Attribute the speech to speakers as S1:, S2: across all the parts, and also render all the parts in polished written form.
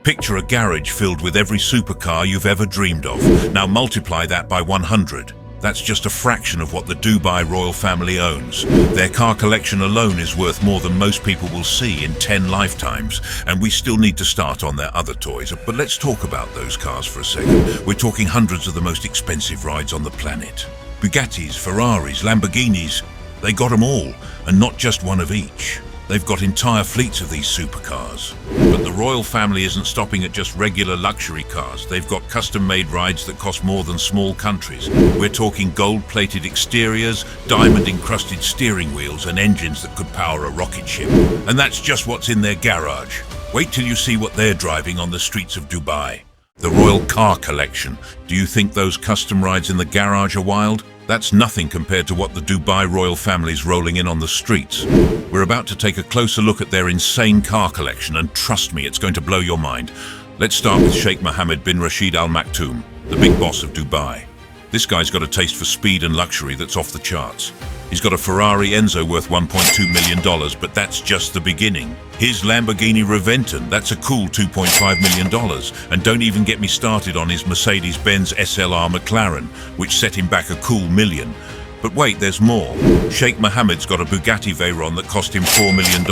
S1: Picture a garage filled with every supercar you've ever dreamed of. Now multiply that by 100. That's just a fraction of what the Dubai royal family owns. Their car collection alone is worth more than most people will see in 10 lifetimes, and we still need to start on their other toys. But let's talk about those cars for a second. We're talking hundreds of the most expensive rides on the planet. Bugattis, Ferraris, Lamborghinis, they got them all, and not just one of each. They've got entire fleets of these supercars. But the royal family isn't stopping at just regular luxury cars. They've got custom-made rides that cost more than small countries. We're talking gold-plated exteriors, diamond-encrusted steering wheels, and engines that could power a rocket ship. And that's just what's in their garage. Wait till you see what they're driving on the streets of Dubai. The Royal Car Collection. Do you think those custom rides in the garage are wild? That's nothing compared to what the Dubai royal family's rolling in on the streets. We're about to take a closer look at their insane car collection, and trust me, it's going to blow your mind. Let's start with Sheikh Mohammed bin Rashid Al Maktoum, the big boss of Dubai. This guy's got a taste for speed and luxury that's off the charts. He's got a Ferrari Enzo worth $1.2 million, but that's just the beginning. His Lamborghini Reventon, that's a cool $2.5 million. And don't even get me started on his Mercedes-Benz SLR McLaren, which set him back a cool $1 million. But wait, there's more. Sheikh Mohammed's got a Bugatti Veyron that cost him $4 million.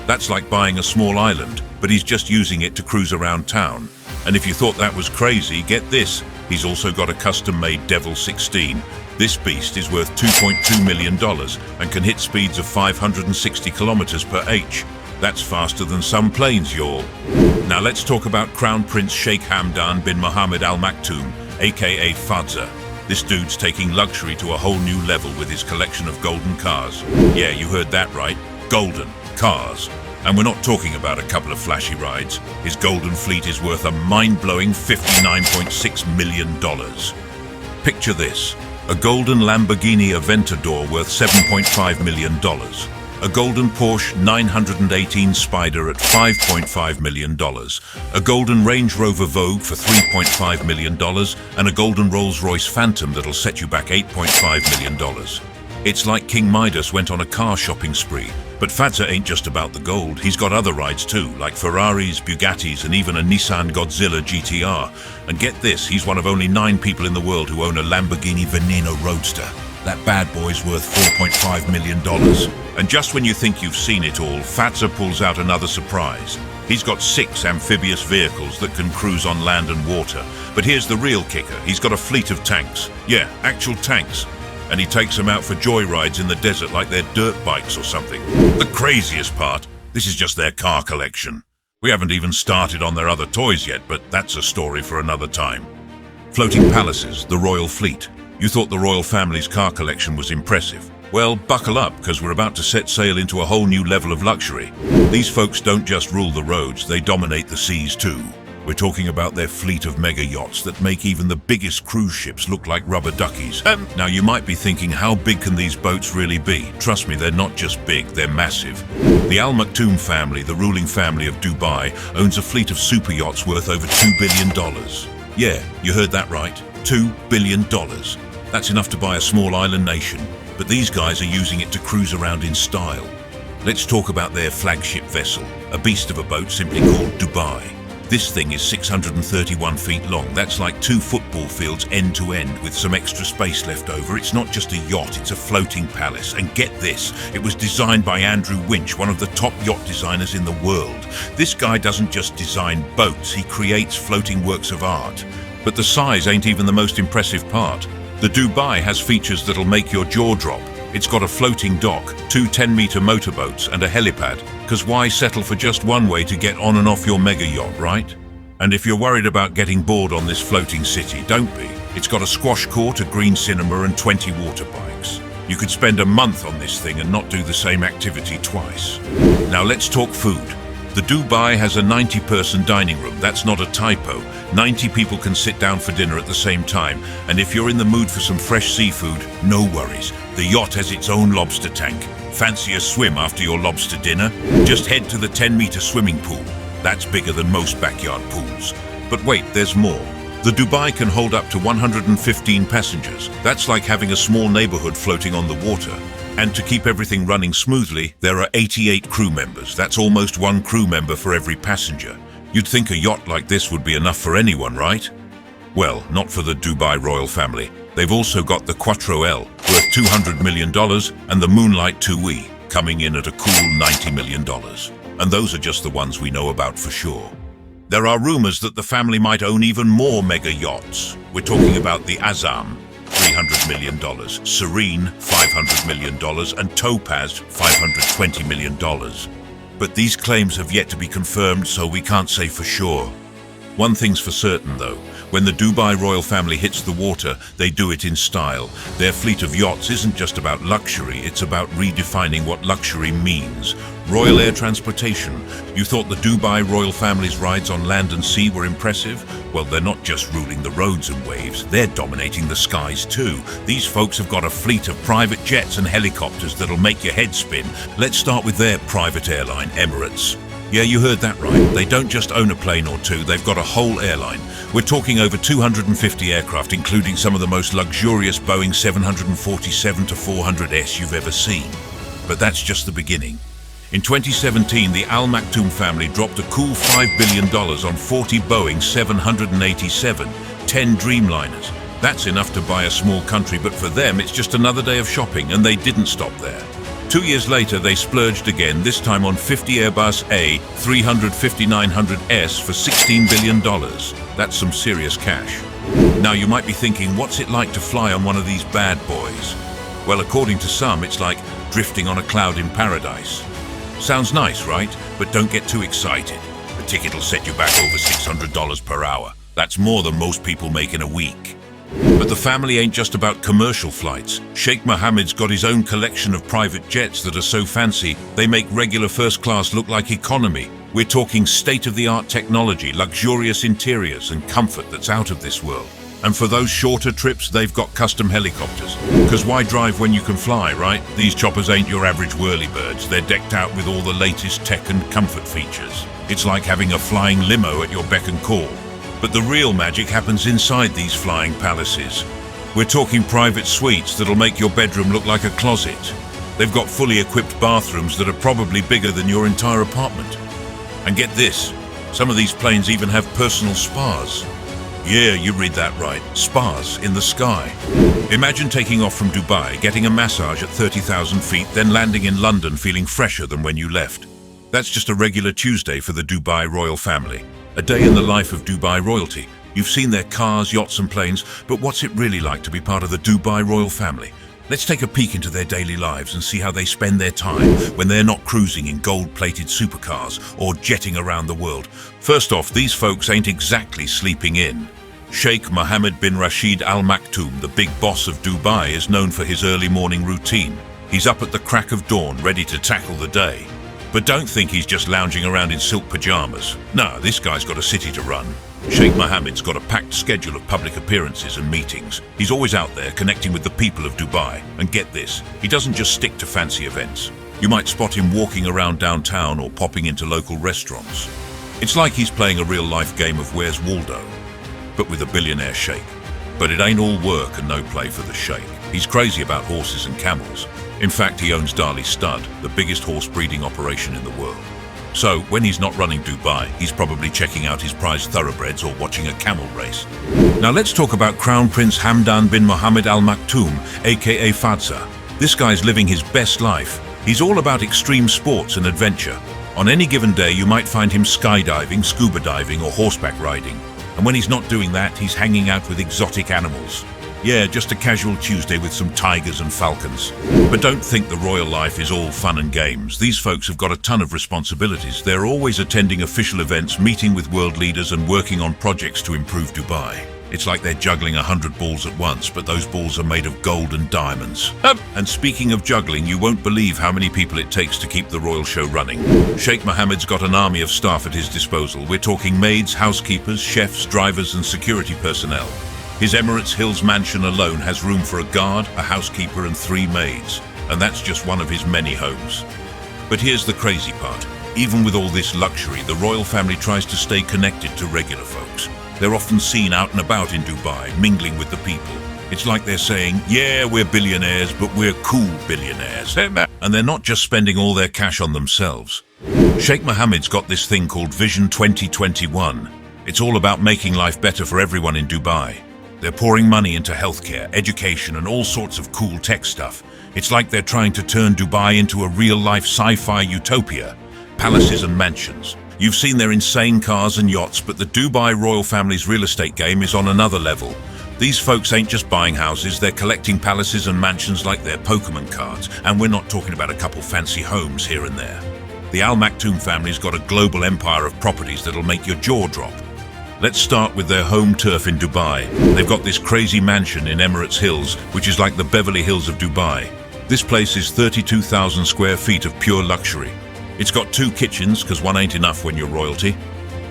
S1: That's like buying a small island, but he's just using it to cruise around town. And if you thought that was crazy, get this. He's also got a custom-made Devil 16. This beast is worth $2.2 million and can hit speeds of 560 kilometers per h. That's faster than some planes, y'all. Now let's talk about Crown Prince Sheikh Hamdan bin Mohammed Al Maktoum, aka Fadza. This dude's taking luxury to a whole new level with his collection of golden cars. Yeah, you heard that right. Golden cars. And we're not talking about a couple of flashy rides. His golden fleet is worth a mind-blowing $59.6 million. Picture this. A golden Lamborghini Aventador worth $7.5 million. A golden Porsche 918 Spider at $5.5 million. A golden Range Rover Vogue for $3.5 million. And a golden Rolls-Royce Phantom that'll set you back $8.5 million. It's like King Midas went on a car shopping spree. But Fadza ain't just about the gold. He's got other rides too, like Ferraris, Bugattis, and even a Nissan Godzilla GTR. And get this, he's one of only 9 people in the world who own a Lamborghini Veneno Roadster. That bad boy's worth $4.5 million. And just when you think you've seen it all, Fadza pulls out another surprise. He's got 6 amphibious vehicles that can cruise on land and water. But here's the real kicker. He's got a fleet of tanks. Yeah, actual tanks. And he takes them out for joyrides in the desert like they're dirt bikes or something. The craziest part, this is just their car collection. We haven't even started on their other toys yet, but that's a story for another time. Floating palaces, the royal fleet. You thought the royal family's car collection was impressive. Well, buckle up, because we're about to set sail into a whole new level of luxury. These folks don't just rule the roads, they dominate the seas too. We're talking about their fleet of mega yachts that make even the biggest cruise ships look like rubber duckies. Now you might be thinking, how big can these boats really be? Trust me, they're not just big, they're massive. The Al Maktoum family, the ruling family of Dubai, owns a fleet of super yachts worth over $2 billion. Yeah, you heard that right, $2 billion. That's enough to buy a small island nation, but these guys are using it to cruise around in style. Let's talk about their flagship vessel, a beast of a boat simply called Dubai. This thing is 631 feet long. That's like 2 football fields end to end with some extra space left over. It's not just a yacht, it's a floating palace. And get this, it was designed by Andrew Winch, one of the top yacht designers in the world. This guy doesn't just design boats, he creates floating works of art. But the size ain't even the most impressive part. The Dubai has features that'll make your jaw drop. It's got a floating dock, 2 10-meter motorboats, and a helipad. Because why settle for just one way to get on and off your mega yacht, right? And if you're worried about getting bored on this floating city, don't be. It's got a squash court, a green cinema, and 20 water bikes. You could spend a month on this thing and not do the same activity twice. Now let's talk food. The Dubai has a 90-person dining room. That's not a typo. 90 people can sit down for dinner at the same time. And if you're in the mood for some fresh seafood, no worries. The yacht has its own lobster tank. Fancy a swim after your lobster dinner? Just head to the 10-meter swimming pool. That's bigger than most backyard pools. But wait, there's more. The Dubai can hold up to 115 passengers. That's like having a small neighborhood floating on the water. And to keep everything running smoothly, there are 88 crew members. That's almost 1 crew member for every passenger. You'd think a yacht like this would be enough for anyone, right? Well, not for the Dubai royal family. They've also got the Quattro L, worth $200 million, and the Moonlight 2E, coming in at a cool $90 million. And those are just the ones we know about for sure. There are rumors that the family might own even more mega yachts. We're talking about the Azam, $300 million, Serene, $500 million, and Topaz, $520 million. But these claims have yet to be confirmed, so we can't say for sure. One thing's for certain, though. When the Dubai royal family hits the water, they do it in style. Their fleet of yachts isn't just about luxury, it's about redefining what luxury means. Royal air transportation. You thought the Dubai royal family's rides on land and sea were impressive? Well, they're not just ruling the roads and waves, they're dominating the skies too. These folks have got a fleet of private jets and helicopters that'll make your head spin. Let's start with their private airline, Emirates. Yeah, you heard that right. They don't just own a plane or two, they've got a whole airline. We're talking over 250 aircraft, including some of the most luxurious Boeing 747-400s you've ever seen. But that's just the beginning. In 2017, the Al Maktoum family dropped a cool $5 billion on 40 Boeing 787, 10 Dreamliners. That's enough to buy a small country, but for them it's just another day of shopping, and they didn't stop there. 2 years later, they splurged again, this time on 50 Airbus A350-900S for $16 billion. That's some serious cash. Now you might be thinking, what's it like to fly on one of these bad boys? Well, according to some, it's like drifting on a cloud in paradise. Sounds nice, right? But don't get too excited. The ticket will set you back over $600 per hour. That's more than most people make in a week. But the family ain't just about commercial flights. Sheikh Mohammed's got his own collection of private jets that are so fancy, they make regular first class look like economy. We're talking state-of-the-art technology, luxurious interiors, and comfort that's out of this world. And for those shorter trips, they've got custom helicopters. Because why drive when you can fly, right? These choppers ain't your average whirlybirds. They're decked out with all the latest tech and comfort features. It's like having a flying limo at your beck and call. But the real magic happens inside these flying palaces. We're talking private suites that'll make your bedroom look like a closet. They've got fully equipped bathrooms that are probably bigger than your entire apartment. And get this, some of these planes even have personal spas. Yeah, you read that right, spas in the sky. Imagine taking off from Dubai, getting a massage at 30,000 feet, then landing in London feeling fresher than when you left. That's just a regular Tuesday for the Dubai royal family. A day in the life of Dubai royalty. You've seen their cars, yachts and planes, but what's it really like to be part of the Dubai royal family? Let's take a peek into their daily lives and see how they spend their time when they're not cruising in gold-plated supercars or jetting around the world. First off, these folks ain't exactly sleeping in. Sheikh Mohammed bin Rashid Al Maktoum, the big boss of Dubai, is known for his early morning routine. He's up at the crack of dawn, ready to tackle the day. But don't think he's just lounging around in silk pajamas. No, this guy's got a city to run. Sheikh Mohammed's got a packed schedule of public appearances and meetings. He's always out there connecting with the people of Dubai. And get this, he doesn't just stick to fancy events. You might spot him walking around downtown or popping into local restaurants. It's like he's playing a real-life game of Where's Waldo, but with a billionaire sheikh. But it ain't all work and no play for the sheikh. He's crazy about horses and camels. In fact, he owns Dali Stud, the biggest horse breeding operation in the world. So, when he's not running Dubai, he's probably checking out his prized thoroughbreds or watching a camel race. Now let's talk about Crown Prince Hamdan bin Mohammed Al Maktoum, aka Fadza. This guy's living his best life. He's all about extreme sports and adventure. On any given day, you might find him skydiving, scuba diving, or horseback riding. And when he's not doing that, he's hanging out with exotic animals. Yeah, just a casual Tuesday with some tigers and falcons. But don't think the royal life is all fun and games. These folks have got a ton of responsibilities. They're always attending official events, meeting with world leaders, and working on projects to improve Dubai. It's like they're juggling 100 balls at once, but those balls are made of gold and diamonds. And speaking of juggling, you won't believe how many people it takes to keep the royal show running. Sheikh Mohammed's got an army of staff at his disposal. We're talking maids, housekeepers, chefs, drivers, and security personnel. His Emirates Hills mansion alone has room for a guard, a housekeeper, and 3 maids. And that's just one of his many homes. But here's the crazy part. Even with all this luxury, the royal family tries to stay connected to regular folks. They're often seen out and about in Dubai, mingling with the people. It's like they're saying, yeah, we're billionaires, but we're cool billionaires. And they're not just spending all their cash on themselves. Sheikh Mohammed's got this thing called Vision 2021. It's all about making life better for everyone in Dubai. They're pouring money into healthcare, education, and all sorts of cool tech stuff. It's like they're trying to turn Dubai into a real-life sci-fi utopia. Palaces and mansions. You've seen their insane cars and yachts, but the Dubai royal family's real estate game is on another level. These folks ain't just buying houses, they're collecting palaces and mansions like they're Pokemon cards, and we're not talking about a couple fancy homes here and there. The Al Maktoum family's got a global empire of properties that'll make your jaw drop. Let's start with their home turf in Dubai. They've got this crazy mansion in Emirates Hills, which is like the Beverly Hills of Dubai. This place is 32,000 square feet of pure luxury. It's got 2 kitchens, because one ain't enough when you're royalty.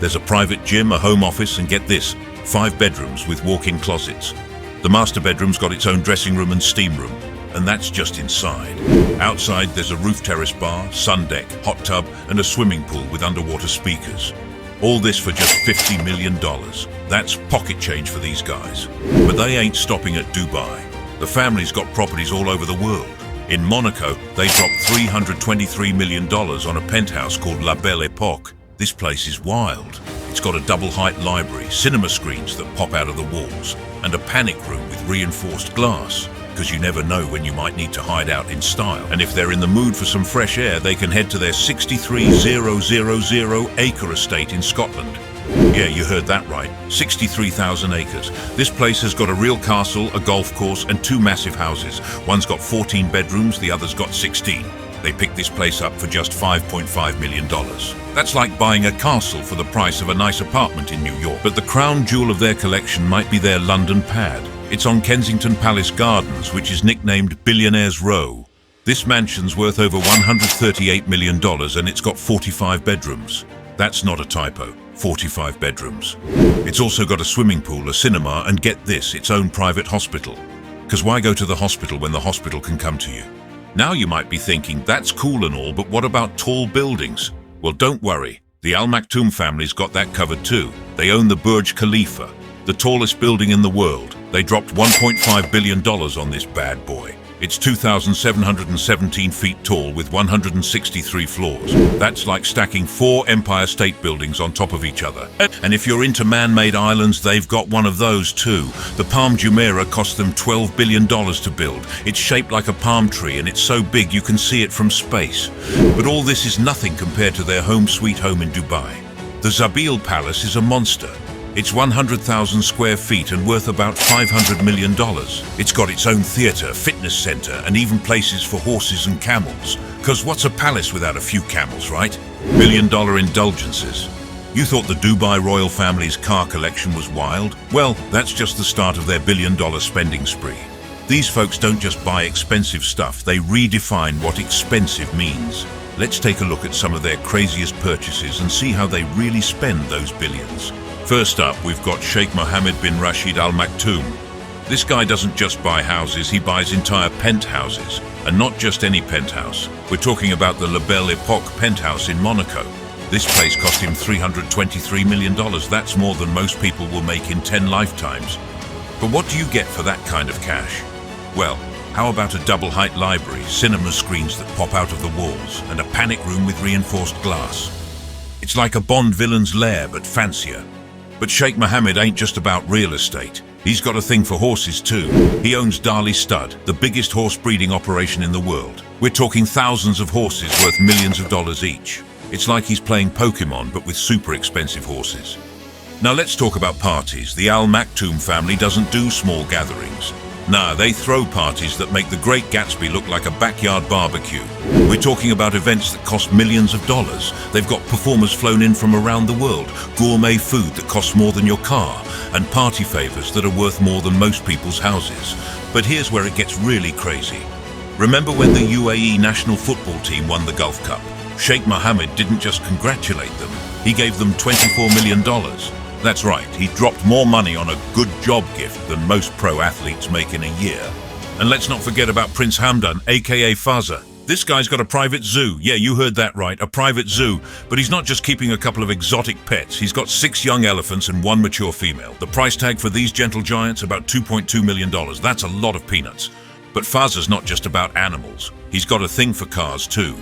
S1: There's a private gym, a home office, and get this, 5 bedrooms with walk-in closets. The master bedroom's got its own dressing room and steam room, and that's just inside. Outside, there's a roof terrace bar, sun deck, hot tub, and a swimming pool with underwater speakers. All this for just $50 million. That's pocket change for these guys. But they ain't stopping at Dubai. The family's got properties all over the world. In Monaco, they dropped $323 million on a penthouse called La Belle Époque. This place is wild. It's got a double-height library, cinema screens that pop out of the walls, and a panic room with reinforced glass, because you never know when you might need to hide out in style. And if they're in the mood for some fresh air, they can head to their 63,000-acre estate in Scotland. Yeah, you heard that right. 63,000 acres. This place has got a real castle, a golf course, and 2 massive houses. One's got 14 bedrooms, the other's got 16. They picked this place up for just $5.5 million. That's like buying a castle for the price of a nice apartment in New York. But the crown jewel of their collection might be their London pad. It's on Kensington Palace Gardens, which is nicknamed Billionaires Row. This mansion's worth over $138 million, and it's got 45 bedrooms. That's not a typo. 45 bedrooms. It's also got a swimming pool, a cinema, and get this, its own private hospital. Because why go to the hospital when the hospital can come to you? Now you might be thinking, that's cool and all, but what about tall buildings? Well, don't worry. The Al Maktoum family's got that covered too. They own the Burj Khalifa, the tallest building in the world. They dropped $1.5 billion on this bad boy. It's 2,717 feet tall with 163 floors. That's like stacking 4 Empire State Buildings on top of each other. And if you're into man-made islands, they've got one of those too. The Palm Jumeirah cost them $12 billion to build. It's shaped like a palm tree and it's so big you can see it from space. But all this is nothing compared to their home sweet home in Dubai. The Zabil Palace is a monster. It's 100,000 square feet and worth about $500 million. It's got its own theatre, fitness centre, and even places for horses and camels. Because what's a palace without a few camels, right? $1 billion indulgences. You thought the Dubai royal family's car collection was wild? Well, that's just the start of their $1 billion spending spree. These folks don't just buy expensive stuff, they redefine what expensive means. Let's take a look at some of their craziest purchases and see how they really spend those billions. First up, we've got Sheikh Mohammed bin Rashid Al Maktoum. This guy doesn't just buy houses, he buys entire penthouses. And not just any penthouse. We're talking about the La Belle Époque penthouse in Monaco. This place cost him $323 million. That's more than most people will make in 10 lifetimes. But what do you get for that kind of cash? Well, how about a double-height library, cinema screens that pop out of the walls, and a panic room with reinforced glass? It's like a Bond villain's lair, but fancier. But Sheikh Mohammed ain't just about real estate. He's got a thing for horses too. He owns Dali Stud, the biggest horse breeding operation in the world. We're talking thousands of horses worth millions of dollars each. It's like he's playing Pokemon, but with super expensive horses. Now let's talk about parties. The Al Maktoum family doesn't do small gatherings. Nah, they throw parties that make the Great Gatsby look like a backyard barbecue. We're talking about events that cost millions of dollars. They've got performers flown in from around the world, gourmet food that costs more than your car, and party favors that are worth more than most people's houses. But here's where it gets really crazy. Remember when the UAE national football team won the Gulf Cup? Sheikh Mohammed didn't just congratulate them, he gave them $24 million. That's right, he dropped more money on a good job gift than most pro athletes make in a year. And let's not forget about Prince Hamdan, aka Faza. This guy's got a private zoo. Yeah, you heard that right, a private zoo. But he's not just keeping a couple of exotic pets. He's got 6 young elephants and 1 mature female. The price tag for these gentle giants, about $2.2 million. That's a lot of peanuts. But Faz's not just about animals. He's got a thing for cars too.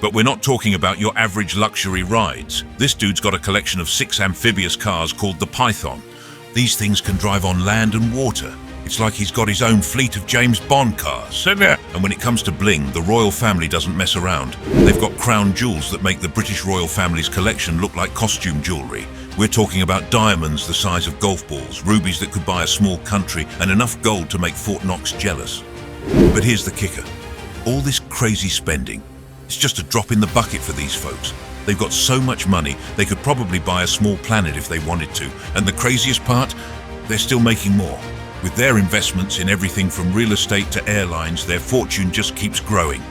S1: But we're not talking about your average luxury rides. This dude's got a collection of 6 amphibious cars called the Python. These things can drive on land and water. It's like he's got his own fleet of James Bond cars. And when it comes to bling, the royal family doesn't mess around. They've got crown jewels that make the British royal family's collection look like costume jewellery. We're talking about diamonds the size of golf balls, rubies that could buy a small country, and enough gold to make Fort Knox jealous. But here's the kicker. All this crazy spending, it's just a drop in the bucket for these folks. They've got so much money, they could probably buy a small planet if they wanted to. And the craziest part, they're still making more. With their investments in everything from real estate to airlines, their fortune just keeps growing.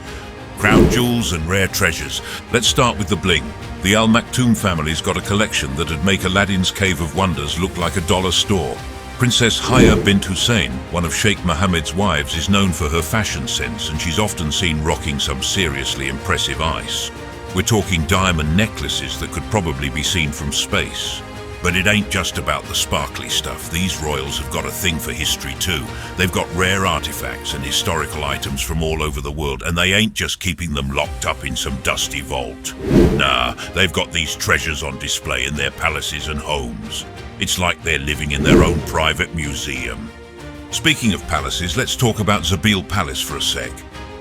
S1: Crown jewels and rare treasures. Let's start with the bling. The Al Maktoum family's got a collection that'd make Aladdin's Cave of Wonders look like a dollar store. Princess Haya bint Hussein, one of Sheikh Mohammed's wives, is known for her fashion sense, and she's often seen rocking some seriously impressive ice. We're talking diamond necklaces that could probably be seen from space. But it ain't just about the sparkly stuff. These royals have got a thing for history too. They've got rare artifacts and historical items from all over the world, and they ain't just keeping them locked up in some dusty vault. Nah, they've got these treasures on display in their palaces and homes. It's like they're living in their own private museum. Speaking of palaces, let's talk about Zabeel Palace for a sec.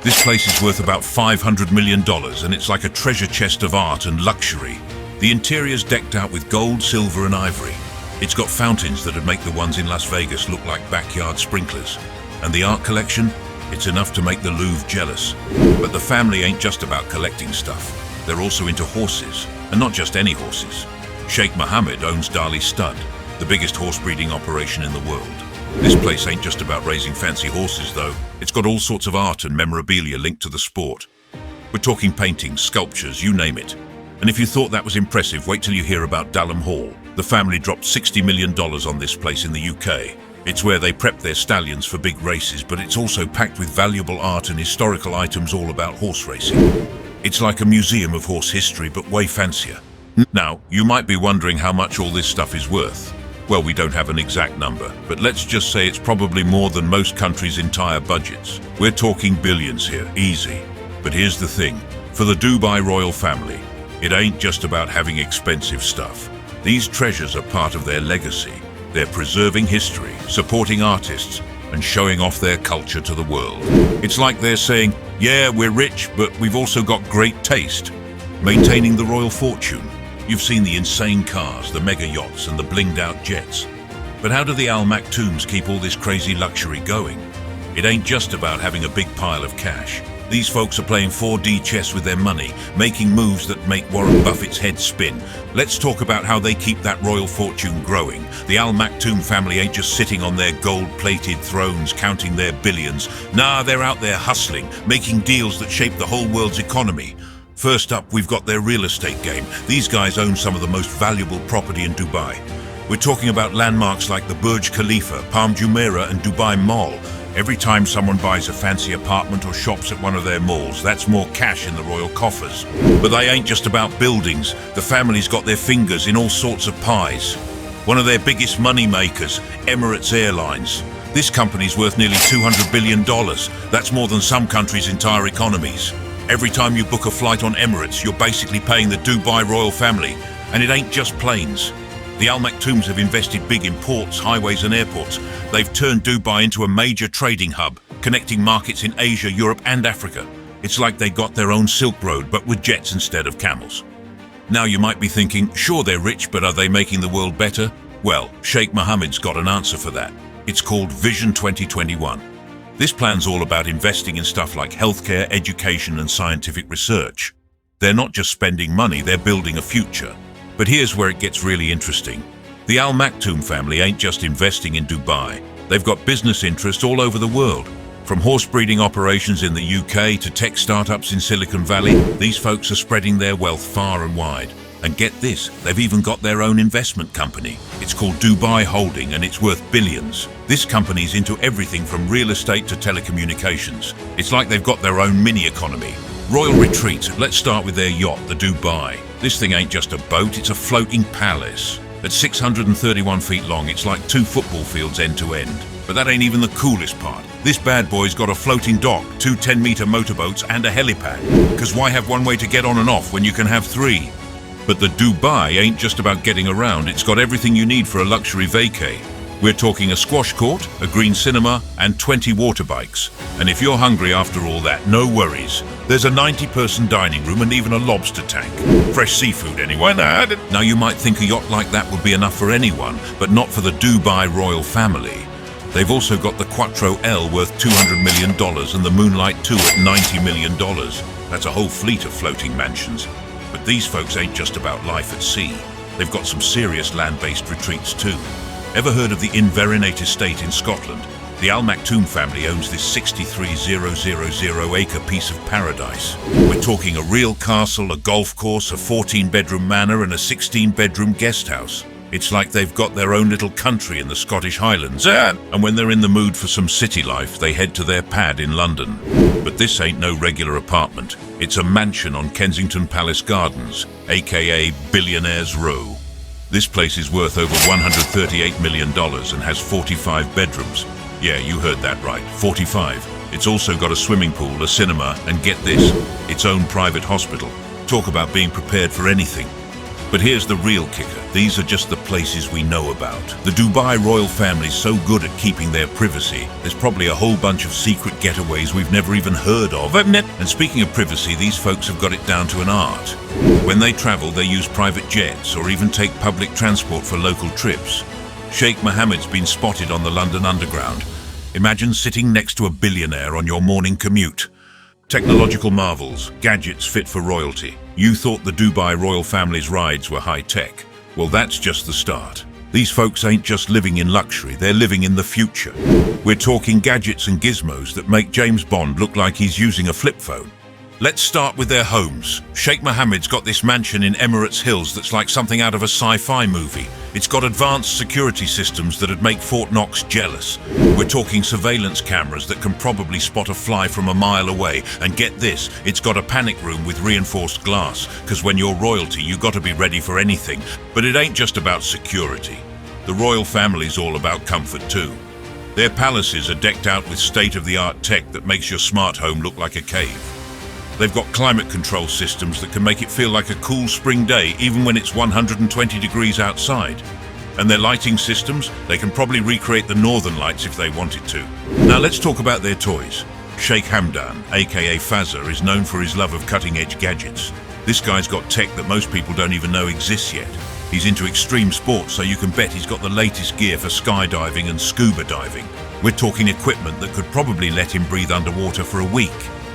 S1: This place is worth about $500 million, and it's like a treasure chest of art and luxury. The interior's decked out with gold, silver and ivory. It's got fountains that'd make the ones in Las Vegas look like backyard sprinklers. And the art collection? It's enough to make the Louvre jealous. But the family ain't just about collecting stuff. They're also into horses, and not just any horses. Sheikh Mohammed owns Dali Stud, the biggest horse breeding operation in the world. This place ain't just about raising fancy horses though. It's got all sorts of art and memorabilia linked to the sport. We're talking paintings, sculptures, you name it. And if you thought that was impressive, wait till you hear about Dalham Hall. The family dropped $60 million on this place in the UK. It's where they prep their stallions for big races, but it's also packed with valuable art and historical items all about horse racing. It's like a museum of horse history, but way fancier. Now, you might be wondering how much all this stuff is worth. Well, we don't have an exact number, but let's just say it's probably more than most countries' entire budgets. We're talking billions here, easy. But here's the thing, for the Dubai royal family, it ain't just about having expensive stuff. These treasures are part of their legacy. They're preserving history, supporting artists, and showing off their culture to the world. It's like they're saying, yeah, we're rich, but we've also got great taste. Maintaining the royal fortune. You've seen the insane cars, the mega yachts, and the blinged out jets. But how do the Al Maktoums keep all this crazy luxury going? It ain't just about having a big pile of cash. These folks are playing 4D chess with their money, making moves that make Warren Buffett's head spin. Let's talk about how they keep that royal fortune growing. The Al Maktoum family ain't just sitting on their gold-plated thrones counting their billions. Nah, they're out there hustling, making deals that shape the whole world's economy. First up, we've got their real estate game. These guys own some of the most valuable property in Dubai. We're talking about landmarks like the Burj Khalifa, Palm Jumeirah and Dubai Mall. Every time someone buys a fancy apartment or shops at one of their malls, that's more cash in the royal coffers. But they ain't just about buildings. The family's got their fingers in all sorts of pies. One of their biggest money makers, Emirates Airlines. This company's worth nearly $200 billion. That's more than some countries' entire economies. Every time you book a flight on Emirates, you're basically paying the Dubai royal family. And it ain't just planes. The Al Maktoums have invested big in ports, highways and airports. They've turned Dubai into a major trading hub, connecting markets in Asia, Europe and Africa. It's like they got their own Silk Road, but with jets instead of camels. Now you might be thinking, sure they're rich, but are they making the world better? Well, Sheikh Mohammed's got an answer for that. It's called Vision 2021. This plan's all about investing in stuff like healthcare, education and scientific research. They're not just spending money, they're building a future. But here's where it gets really interesting. The Al Maktoum family ain't just investing in Dubai. They've got business interests all over the world. From horse breeding operations in the UK to tech startups in Silicon Valley, these folks are spreading their wealth far and wide. And get this, they've even got their own investment company. It's called Dubai Holding and it's worth billions. This company's into everything from real estate to telecommunications. It's like they've got their own mini economy. Royal Retreat. Let's start with their yacht, the Dubai. This thing ain't just a boat, it's a floating palace. At 631 feet long, it's like 2 football fields end to end. But that ain't even the coolest part. This bad boy's got a floating dock, 2 10-meter motorboats, and a helipad. Because why have one way to get on and off when you can have 3? But the Dubai ain't just about getting around, it's got everything you need for a luxury vacay. We're talking a squash court, a green cinema, and 20 water bikes. And if you're hungry after all that, no worries. There's a 90-person dining room and even a lobster tank. Fresh seafood anyway. Now you might think a yacht like that would be enough for anyone, but not for the Dubai royal family. They've also got the Quattro L worth $200 million and the Moonlight 2 at $90 million. That's a whole fleet of floating mansions. But these folks ain't just about life at sea. They've got some serious land-based retreats too. Ever heard of the Inverness estate in Scotland? The Al Maktoum family owns this 63,000-acre piece of paradise. We're talking a real castle, a golf course, a 14-bedroom manor and a 16-bedroom guest house. It's like they've got their own little country in the Scottish Highlands. And when they're in the mood for some city life, they head to their pad in London. But this ain't no regular apartment. It's a mansion on Kensington Palace Gardens, aka Billionaire's Row. This place is worth over $138 million and has 45 bedrooms. Yeah, you heard that right, 45. It's also got a swimming pool, a cinema, and get this, its own private hospital. Talk about being prepared for anything. But here's the real kicker. These are just the places we know about. The Dubai royal family's so good at keeping their privacy, there's probably a whole bunch of secret getaways we've never even heard of. And speaking of privacy, these folks have got it down to an art. When they travel, they use private jets or even take public transport for local trips. Sheikh Mohammed's been spotted on the London Underground. Imagine sitting next to a billionaire on your morning commute. Technological marvels, gadgets fit for royalty. You thought the Dubai royal family's rides were high-tech. Well, that's just the start. These folks ain't just living in luxury, they're living in the future. We're talking gadgets and gizmos that make James Bond look like he's using a flip phone. Let's start with their homes. Sheikh Mohammed's got this mansion in Emirates Hills that's like something out of a sci-fi movie. It's got advanced security systems that'd make Fort Knox jealous. We're talking surveillance cameras that can probably spot a fly from a mile away. And get this, it's got a panic room with reinforced glass, because when you're royalty, you got to be ready for anything. But it ain't just about security. The royal family's all about comfort too. Their palaces are decked out with state-of-the-art tech that makes your smart home look like a cave. They've got climate control systems that can make it feel like a cool spring day even when it's 120 degrees outside. And their lighting systems, they can probably recreate the northern lights if they wanted to. Now let's talk about their toys. Sheikh Hamdan, aka Fazza, is known for his love of cutting-edge gadgets. This guy's got tech that most people don't even know exists yet. He's into extreme sports, so you can bet he's got the latest gear for skydiving and scuba diving. We're talking equipment that could probably let him breathe underwater for a week.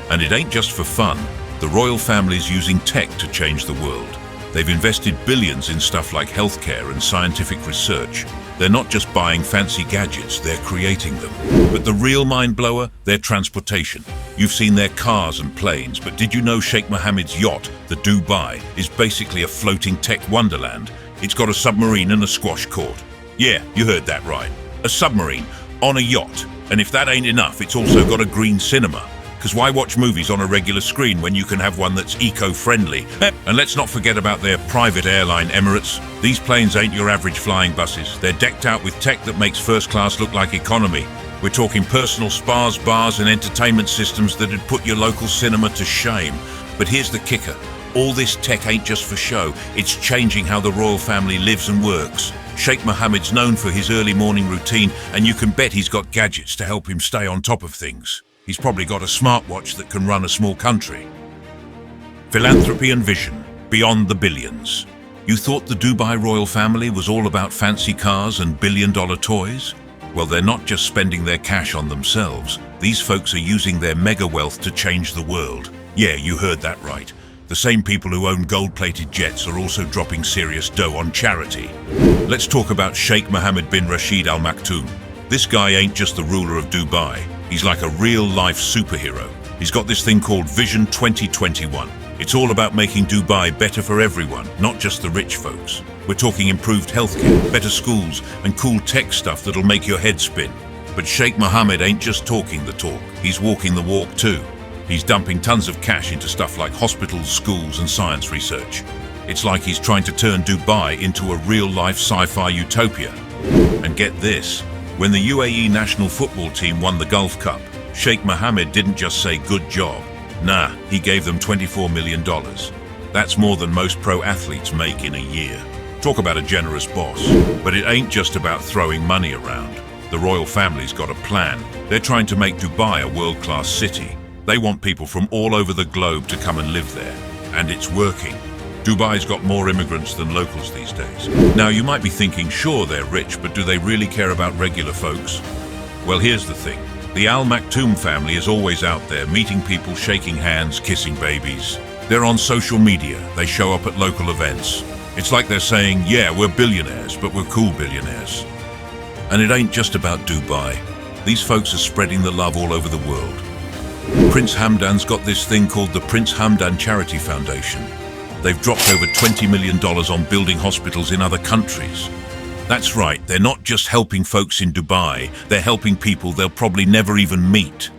S1: And it ain't just for fun. The royal family's using tech to change the world. They've invested billions in stuff like healthcare and scientific research. They're not just buying fancy gadgets, they're creating them. But the real mind-blower, their transportation. You've seen their cars and planes, but did you know Sheikh Mohammed's yacht, the Dubai, is basically a floating tech wonderland? It's got a submarine and a squash court. Yeah, you heard that right. A submarine on a yacht. And if that ain't enough, it's also got a green cinema. Because why watch movies on a regular screen when you can have one that's eco-friendly? And let's not forget about their private airline, Emirates. These planes ain't your average flying buses. They're decked out with tech that makes first class look like economy. We're talking personal spas, bars and entertainment systems that'd put your local cinema to shame. But here's the kicker. All this tech ain't just for show. It's changing how the royal family lives and works. Sheikh Mohammed's known for his early morning routine, and you can bet he's got gadgets to help him stay on top of things. He's probably got a smartwatch that can run a small country. Philanthropy and Vision, beyond the billions. You thought the Dubai royal family was all about fancy cars and billion-dollar toys? Well, they're not just spending their cash on themselves. These folks are using their mega wealth to change the world. Yeah, you heard that right. The same people who own gold-plated jets are also dropping serious dough on charity. Let's talk about Sheikh Mohammed bin Rashid Al Maktoum. This guy ain't just the ruler of Dubai. He's like a real-life superhero. He's got this thing called Vision 2021. It's all about making Dubai better for everyone, not just the rich folks. We're talking improved healthcare, better schools, and cool tech stuff that'll make your head spin. But Sheikh Mohammed ain't just talking the talk, he's walking the walk too. He's dumping tons of cash into stuff like hospitals, schools, and science research. It's like he's trying to turn Dubai into a real-life sci-fi utopia. And get this, when the UAE national football team won the Gulf Cup, Sheikh Mohammed didn't just say good job. Nah, he gave them $24 million. That's more than most pro athletes make in a year. Talk about a generous boss. But it ain't just about throwing money around. The royal family's got a plan. They're trying to make Dubai a world-class city. They want people from all over the globe to come and live there. And it's working. Dubai's got more immigrants than locals these days. Now, you might be thinking, sure, they're rich, but do they really care about regular folks? Well, here's the thing. The Al Maktoum family is always out there, meeting people, shaking hands, kissing babies. They're on social media. They show up at local events. It's like they're saying, yeah, we're billionaires, but we're cool billionaires. And it ain't just about Dubai. These folks are spreading the love all over the world. Prince Hamdan's got this thing called the Prince Hamdan Charity Foundation. They've dropped over $20 million on building hospitals in other countries. That's right, they're not just helping folks in Dubai, they're helping people they'll probably never even meet.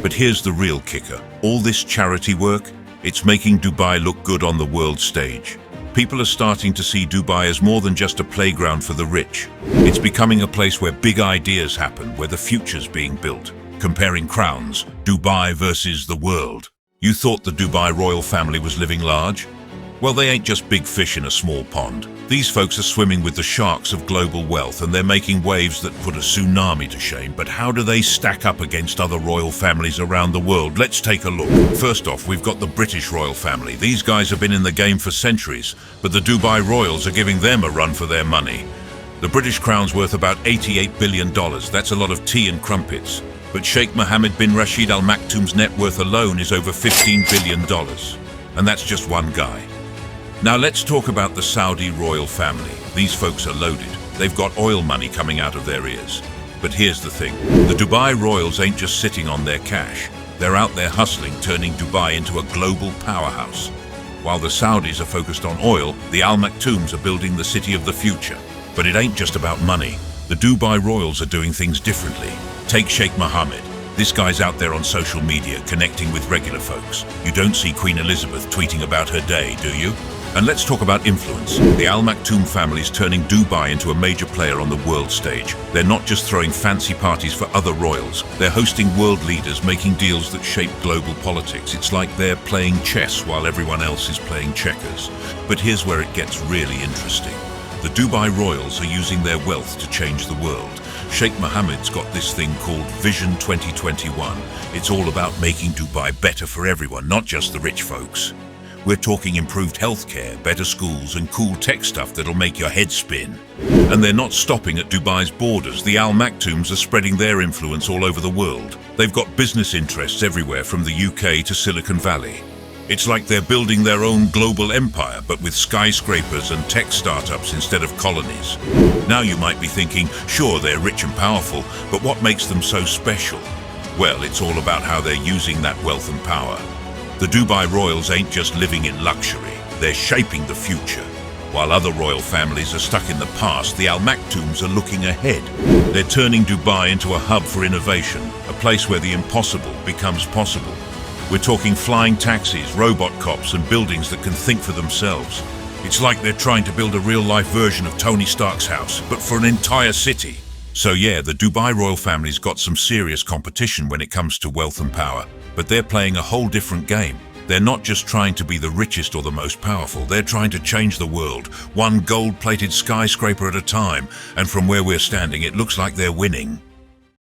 S1: But here's the real kicker. All this charity work, it's making Dubai look good on the world stage. People are starting to see Dubai as more than just a playground for the rich. It's becoming a place where big ideas happen, where the future's being built. Comparing crowns, Dubai versus the world. You thought the Dubai royal family was living large? Well, they ain't just big fish in a small pond. These folks are swimming with the sharks of global wealth, and they're making waves that put a tsunami to shame. But how do they stack up against other royal families around the world? Let's take a look. First off, we've got the British royal family. These guys have been in the game for centuries, but the Dubai royals are giving them a run for their money. The British crown's worth about $88 billion. That's a lot of tea and crumpets. But Sheikh Mohammed bin Rashid Al Maktoum's net worth alone is over $15 billion. And that's just one guy. Now let's talk about the Saudi royal family. These folks are loaded. They've got oil money coming out of their ears. But here's the thing. The Dubai royals ain't just sitting on their cash. They're out there hustling, turning Dubai into a global powerhouse. While the Saudis are focused on oil, the Al Maktoums are building the city of the future. But it ain't just about money. The Dubai royals are doing things differently. Take Sheikh Mohammed. This guy's out there on social media, connecting with regular folks. You don't see Queen Elizabeth tweeting about her day, do you? And let's talk about influence. The Al Maktoum family's turning Dubai into a major player on the world stage. They're not just throwing fancy parties for other royals. They're hosting world leaders, making deals that shape global politics. It's like they're playing chess while everyone else is playing checkers. But here's where it gets really interesting. The Dubai royals are using their wealth to change the world. Sheikh Mohammed's got this thing called Vision 2021. It's all about making Dubai better for everyone, not just the rich folks. We're talking improved healthcare, better schools, and cool tech stuff that'll make your head spin. And they're not stopping at Dubai's borders. The Al Maktoums are spreading their influence all over the world. They've got business interests everywhere from the UK to Silicon Valley. It's like they're building their own global empire, but with skyscrapers and tech startups instead of colonies. Now you might be thinking, sure, they're rich and powerful, but what makes them so special? Well, it's all about how they're using that wealth and power. The Dubai royals ain't just living in luxury, they're shaping the future. While other royal families are stuck in the past, the Al Maktoums are looking ahead. They're turning Dubai into a hub for innovation, a place where the impossible becomes possible. We're talking flying taxis, robot cops, and buildings that can think for themselves. It's like they're trying to build a real-life version of Tony Stark's house, but for an entire city. So yeah, the Dubai royal family's got some serious competition when it comes to wealth and power. But they're playing a whole different game. They're not just trying to be the richest or the most powerful. They're trying to change the world, one gold-plated skyscraper at a time. And from where we're standing, it looks like they're winning.